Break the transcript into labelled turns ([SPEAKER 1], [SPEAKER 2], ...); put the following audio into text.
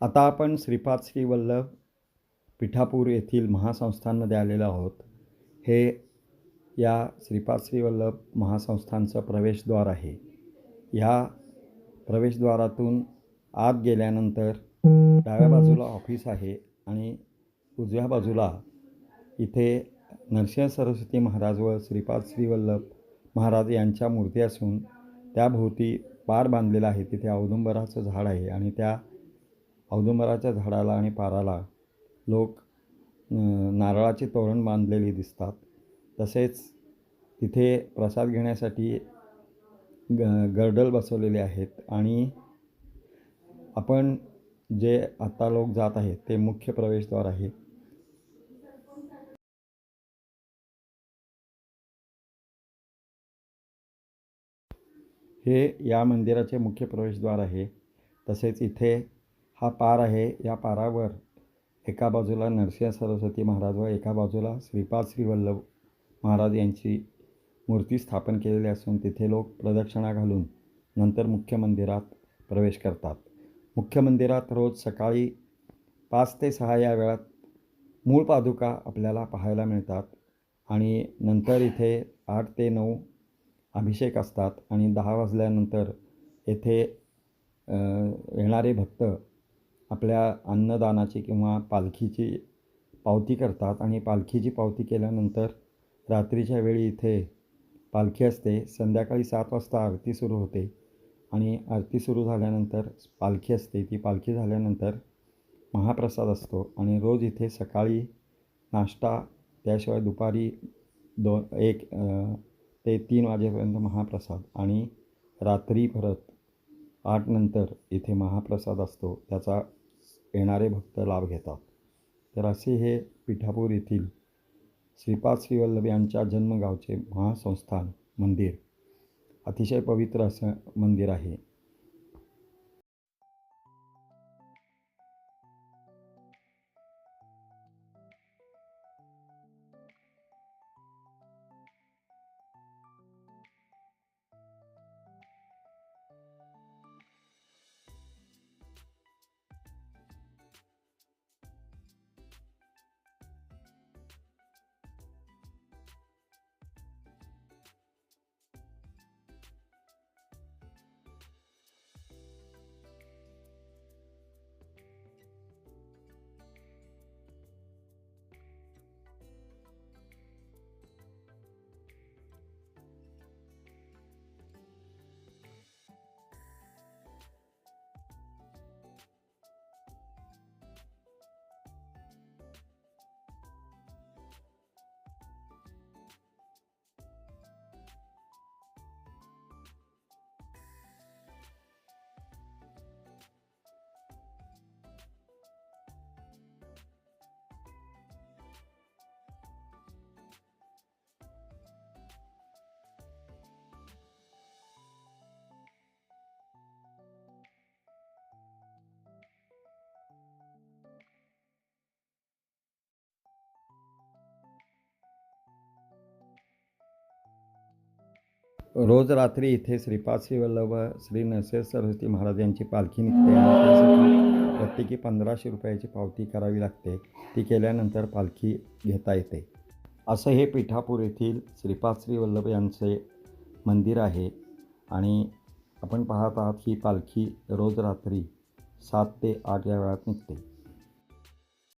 [SPEAKER 1] आता आपण श्रीपाद श्री वल्लभ पिठापूर येथील महासंस्थानमध्ये आलेलो आहोत. हे या श्रीपाद श्री वल्लभ महासंस्थानचं प्रवेशद्वार आहे. ह्या प्रवेशद्वारातून आत गेल्यानंतर डाव्या बाजूला ऑफिस आहे आणि उजव्या बाजूला इथे नरसिंह सरस्वती महाराज व श्रीपाद श्री वल्लभ महाराज यांच्या मूर्ती असून त्याभोवती पार बांधलेला आहे. तिथे औदुंबराचं झाड आहे आणि त्या औदुंबराच्या झाडाला आणि पाराला लोक नारळाची तोरण बांधलेली दिसतात. तसेच तिथे प्रसाद घेण्यासाठी गर्डल बसवलेले आहेत आणि आपण जे आता लोक जात आहेत ते मुख्य प्रवेशद्वार आहे. हे या मंदिराचे मुख्य प्रवेशद्वार आहे. तसेच इथे हा पार आहे. या पारावर एका बाजूला नरसिंह सरस्वती महाराज व एका बाजूला श्रीपाद श्री वल्लभ महाराज यांची मूर्ती स्थापन केलेली असून तिथे लोक प्रदक्षिणा घालून नंतर मुख्य मंदिरात प्रवेश करतात. मुख्य मंदिरात रोज सकाळी 5 ते 6 या वेळात मूळ पादुका आपल्याला पाहायला मिळतात आणि नंतर इथे 8 ते 9 अभिषेक असतात आणि 10 वाजल्यानंतर येथे येणारे भक्त आपल्या अन्नदानाची किंवा पालखीची पावती करतात आणि पालखीची पावती केल्यानंतर रात्रीच्या वेळी इथे पालखी असते. संध्याकाळी 7 वाजता आरती सुरू होते आणि आरती सुरू झाल्यानंतर पालखी असते. ती पालखी झाल्यानंतर महाप्रसाद असतो आणि रोज इथे सकाळी नाश्ता, त्याशिवाय दुपारी 1 ते 3 वाजेपर्यंत महाप्रसाद आणि रात्री परत 8 नंतर इथे महाप्रसाद असतो. त्याचा येणारे भक्त लाभ घेतात. तर असे हे पिठापूर येथील श्रीपाद श्री वल्लभ यांच्या जन्मगावचे महासंस्थान मंदिर अतिशय पवित्र असं मंदिर आहे. रोज रात्री इथे श्रीपाद श्री वल्लभ श्री नरसिंह सरस्वती महाराज यांची पालखी निघते आणि त्यासाठी प्रत्येकी 1500 रुपयाची पावती करावी लागते. ती केल्यानंतर पालखी घेता येते. असं हे पिठापूर येथील श्रीपाद श्री वल्लभ यांचे मंदिर आहे आणि आपण पाहत आहात ही पालखी रोज रात्री 7 ते 8 या वेळात निघते.